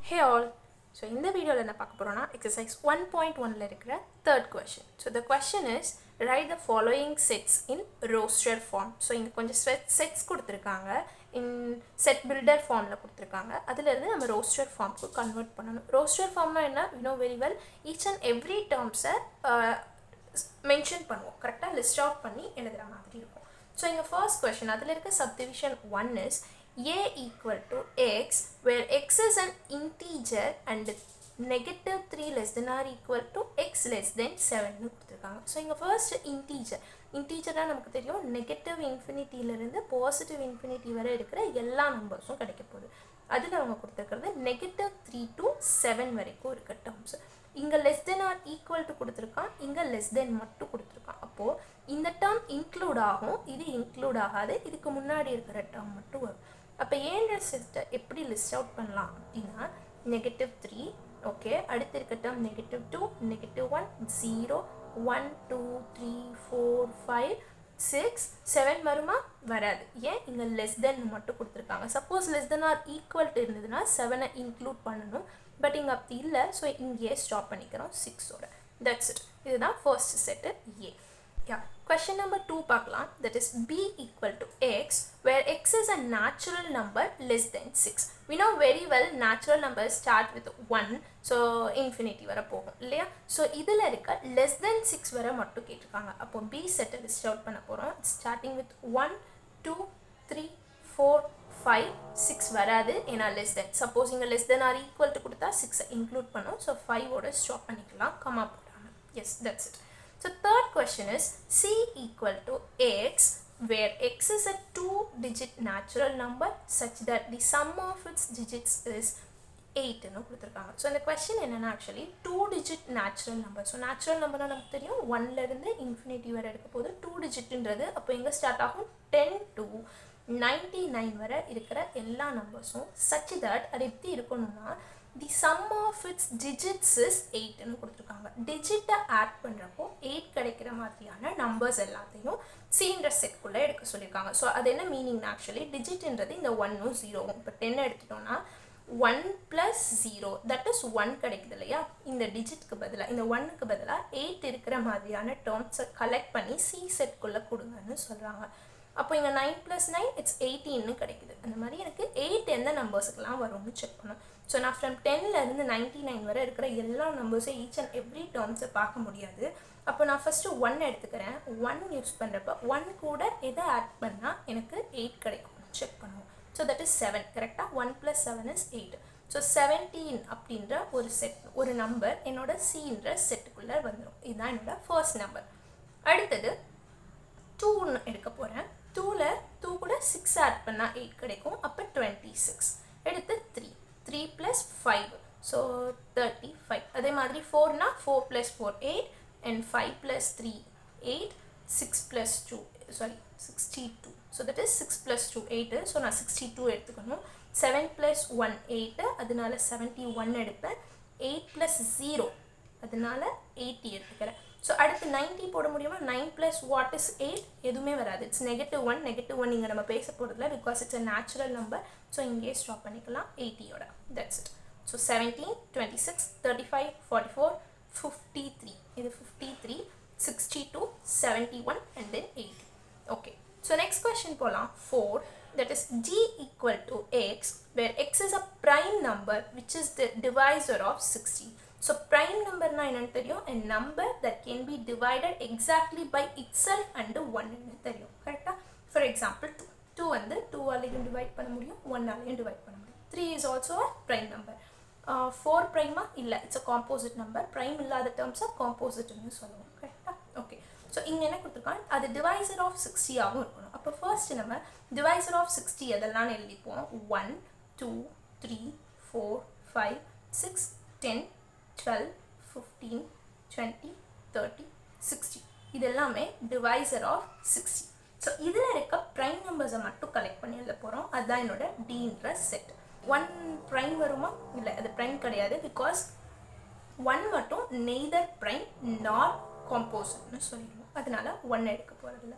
Hey all! So in the video என்ன பார்க்க போறோம்னா exercise 1.1ல இருக்கிற third question. So the question is write the following sets in roster form. So இங்க கொஞ்சம் sets கொடுத்திருக்காங்க. In set builder formல கொடுத்திருக்காங்க. அதில இருந்து நம்ம roster formக்கு convert பண்ணனும். Roster formனா என்ன? We know very well each and every terms mention பண்ணுவோம். கரெக்ட்டா list out பண்ணி எழுதுற மாதிரி இருக்கும். So இங்க first question அதில இருக்க subdivision 1 is a equal to x where x is an integer and negative 3 less than or equal to x less than 7 னு கொடுத்திருக்காங்க. So இங்க first integerனா நமக்கு தெரியும் negative infinity ல இருந்து positive infinity வரை இருக்கிற எல்லா நம்பர்ஸும் கிடைக்க போகுது. அதுல அவங்க கொடுத்திருக்கிறது negative 3 to 7 வரைக்கும் இருக்க terms. இங்க less than or equal to கொடுத்திருக்கான், இங்க less than மட்டும் கொடுத்திருக்கான். அப்போ இந்த term include ஆகும், இது include ஆகாது, இதுக்கு முன்னாடி இருக்கிற term மட்டும் வரும். அப்போ ஏன்ற செட்டை எப்படி லிஸ்ட் அவுட் பண்ணலாம் அப்படின்னா நெகட்டிவ் 3 ஓகே, அடுத்து இருக்க டேர்ம் நெகட்டிவ் 2, நெகட்டிவ் 1, 0, 1, 2, 3, 4, 5, 6, 7 வருமா? வராது. ஏன்? இங்கே லெஸ் தென் மட்டும் கொடுத்துருக்காங்க. Suppose less than or equal to இருந்ததுன்னா 7 இன்க்ளூட் பண்ணணும். பட் இங்கே அப்படி இல்லை. ஸோ இங்கேயே ஸ்டாப் பண்ணிக்கிறோம் 6ஓட. That's it. இதுதான் first set A. Yeah. Question number 2 பார்க்கலாம். That is b equal to x where x is a natural number less than 6. We know very well natural numbers start with 1. So infinity வரை போகும் இல்லையா? So இதில் இருக்க less than 6 வரை மட்டும் கேட்டிருக்காங்க. அப்போ b set list out பண்ண போகிறோம். Starting with 1, 2, 3, 4, 5, 6 வராது. ஏன்னா less than. Suppose இங்கே less than or equal to கொடுத்தா 6 include பண்ணும். So 5ஓட stop பண்ணிக்கலாம். Comma போடாமல். Yes, that's it. So third question is c equal to x where x is a 2-digit natural number such that the sum of its digits is 8 னு கொடுத்திருக்காங்க. So இந்த question என்னன்னா actually 2-digit natural number. So natural number நமக்கு தெரியும் 1ல இருந்து infinity வரை எடுக்க போது 2 digitன்றது அப்போ எங்க ஸ்டார்ட் ஆகும் 10 to 99 வரை இருக்கிற எல்லா நம்பர்ஸும் such that அது எப்படி இருக்கணும்னா the sum of its digits is 8 னு கொடுத்திருக்காங்க. டிஜிட்டை ஆட் பண்றப்போ 8 கிடைக்கிற மாதிரியான நம்பர்ஸ் எல்லாத்தையும் cன்ற செட்குள்ள எடுக்க சொல்லியிருக்காங்க. ஸோ அது என்ன மீனிங் ஆக்சுவலி டிஜிட்ன்றது இந்த 1ம் 0வும். இப்போ 10 எடுத்துட்டோம்னா 1 + 0 தட் இஸ் 1 கிடைக்குது இல்லையா? இந்த டிஜிட்க்கு பதிலாக இந்த 1க்கு பதிலாக 8 இருக்கிற மாதிரியான டேர்ம்ஸை கலெக்ட் பண்ணி சி செட்குள்ள கொடுங்கன்னு சொல்றாங்க. அப்போ இங்கே 9 + 9 இட்ஸ் 18னு கிடைக்குது. அந்த மாதிரி எனக்கு 8 எந்த நம்பர்ஸுக்கெல்லாம் வரும்னு செக் பண்ணணும். ஸோ நான் ஃப்ரம் 10லேருந்து 99 வரை இருக்கிற எல்லா நம்பர்ஸும் ஈச் அண்ட் எவ்ரி டேர்ம்ஸை பார்க்க முடியாது. அப்போ நான் ஃபஸ்ட்டு 1 எடுத்துக்கிறேன். 1 யூஸ் பண்ணுறப்ப 1 கூட எதை ஆட் பண்ணால் எனக்கு 8 கிடைக்கும் செக் பண்ணுவோம். ஸோ தட் இஸ் 7 கரெக்டாக. 1 + 7 is 8. ஸோ 17 அப்படின்ற ஒரு நம்பர் என்னோட சின்ற செட்டுக்குள்ளே வந்துடும். இதுதான் என்னோட ஃபர்ஸ்ட் நம்பர். அடுத்தது 2 எடுக்க போகிறேன். 2 கூட 6 ஆட் பண்ணால் 8 கிடைக்கும். அப்போ 26. எடுத்து 3 + 5 ஸோ 35. அதே மாதிரி 4னா 4 + 4 8 and 5 + 3 8 6 + 2 62. So that is 6 + 2 8. So நான் 62 எடுத்துக்கணும். 7 + 1 8 அதனால 71 எடுப்பேன். 8 + 0 அதனால 80 எடுத்துக்கிறேன். ஸோ அடுத்து 90 போட முடியுமா? 9 + what is 8 எதுவுமே வராது. இட்ஸ் -1. -1 இங்கே நம்ம பேச போகிறதில்ல because it's a natural number. So இங்கே ஸ்டாப் பண்ணிக்கலாம் 80ஓட. That's it. ஸோ 17 26 35 44 53 இது 53 62 71 and then 80. Okay, so next question போகலாம். 4 that is g equal to x where x is a prime number which is the divisor of 60. So prime number na enna theriyum? A number that can be divided exactly by itself and 1 enna theriyum. Correct? For example 2 வந்து 2 ஆலையும் divide பண்ண முடியும், 1 ஆலையும் divide பண்ண முடியும். 3 is also a prime number. 4 prime இல்ல, it's a composite number. prime இல்லாத terms composite னு சொல்லுவோம். கரெக்ட்டா? ஓகே, ஸோ இங்கே என்ன கொடுத்துருக்காங்க? அது டிவைசர் ஆஃப் 60 ஆகவும் இருக்கணும். அப்போ ஃபர்ஸ்ட் நம்ம டிவைசர் ஆஃப் 60 எதெல்லாம் எழுதிப்போம்? 1 2 3 4 5 6 10 12 15 20 30 60 இது எல்லாமே டிவைசர் ஆஃப் 60. ஸோ இதில் இருக்க ப்ரைம் நம்பர்ஸை மட்டும் கலெக்ட் பண்ணி எழுத போகிறோம். அதுதான் என்னோட டீன்ற செட். 1 ப்ரைம் வருமா? இல்லை, அது ப்ரைம் கிடையாது. பிகாஸ் 1 மட்டும் நெய்தர் ப்ரைம் நார் காம்போசிட்னு சொல்லிடுவோம். அதனால 1 எடுக்க போகிறதில்ல.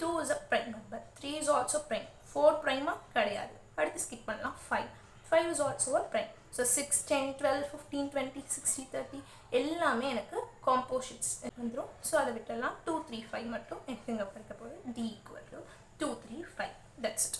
2 is a prime number. 3 is also prime. 4 ப்ரைமா? கிடையாது. அடுத்து ஸ்கிப் பண்ணலாம். 5 is also a prime. So 6 10 12 15 20 60 30 எல்லாமே எனக்கு காம்போசிட்ஸ் வந்துடும். ஸோ அதை விட்டெல்லாம் 2 3 5 மட்டும் எனக்கு இங்கே படிக்க போகுது. D equal to 2 3 5. That's it.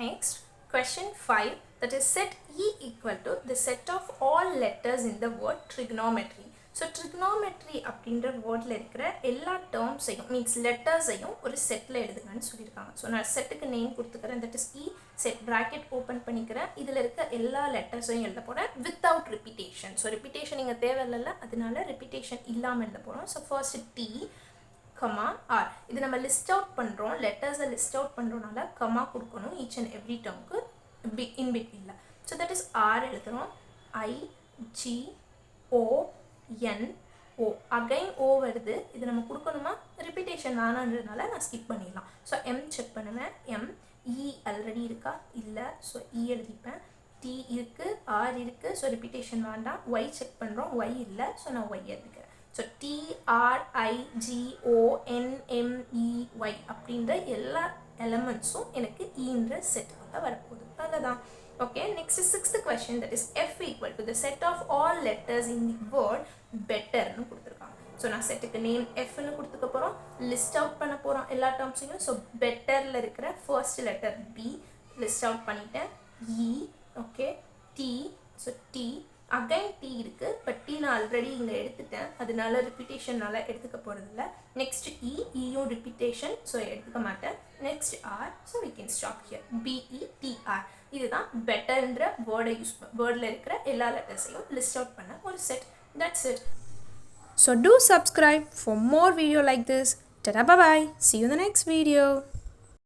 Next, question 5, that is set E equal to the set of all letters in the word trigonometry. So trigonometry அப்படின்ற வேர்டில் இருக்கிற எல்லா டேர்ம்ஸையும் மீன்ஸ் லெட்டர்ஸையும் ஒரு செட்டில் எழுதுங்கன்னு சொல்லியிருக்காங்க. ஸோ நான் செட்டுக்கு நேம் கொடுத்துக்கிறேன். That is E set bracket open பண்ணிக்கிறேன். இதில் இருக்க எல்லா லெட்டர்ஸையும் எழுத போகிறேன் வித்தவுட் ரிப்பீட்டேஷன். ஸோ ரிப்பீட்டேஷன் இங்கே தேவையில்லை, அதனால ரிப்பீட்டேஷன் இல்லாமல் எழுத போகிறோம். So first T comma R. இது நம்ம லிஸ்ட் அவுட் பண்ணுறோம், லெட்டர்ஸை லிஸ்ட் அவுட் பண்ணுறோனால கமா கொடுக்கணும் ஈச் அண்ட் எவ்ரி டேர்முக்கு இன் பிட்வீனில். ஸோ தட் இஸ் ஆர் எழுதுகிறோம். I G O N O again ஓ வருது. இது நம்ம கொடுக்கணுமா, ரிப்பீட்டேஷன் வேணான்றதுனால நான் ஸ்கிப் பண்ணிடலாம். ஸோ எம் செக் பண்ணுவேன். எம் இ ஆல்ரெடி இருக்கா, இல்லை. ஸோ இ எழுதிப்பேன். டி இருக்குது, ஆர் இருக்குது, ஸோ ரிப்பீட்டேஷன் வேண்டாம். ஒய் செக் பண்ணுறோம், ஒய் இல்லை, ஸோ நான் ஒய் எழுதிக்கிறேன். ஸோ TRIGONMEY அப்படின்ற எல்லா எலமெண்ட்ஸும் எனக்கு ஈன்ற செட்டுக்குள்ள வரப்போகுது. அதுதான். Okay, next is sixth question, that is F equal to the set of all letters in the word better னு கொடுத்துருக்காங்க. ஸோ நான் செட்டுக்கு நேம் எஃப்னு கொடுத்துக்க போகிறோம், லிஸ்ட் அவுட் பண்ண போகிறோம் எல்லா டேர்ம்ஸையும். ஸோ பெட்டரில் இருக்கிற first letter B list out பண்ணிட்டேன். E okay, T, so T again T இருக்குது, பட் டி நான் ஆல்ரெடி இங்கே எடுத்துட்டேன், அதனால ரிப்பீட்டேஷனால் எடுத்துக்க போகிறதில்ல. நெக்ஸ்ட் இயும் ரிப்பீட்டேஷன், ஸோ எடுத்துக்க மாட்டேன். Next R, so we can stop here. BETR. இதுதான் பெட்டர்ன்ற வேர்டில் இருக்கிற எல்லா லெட்டர்ஸையும் லிஸ்ட் அவுட் பண்ண ஒரு set. That's it. So do subscribe for more video like this. Ta-da, bye-bye. See you in the next video.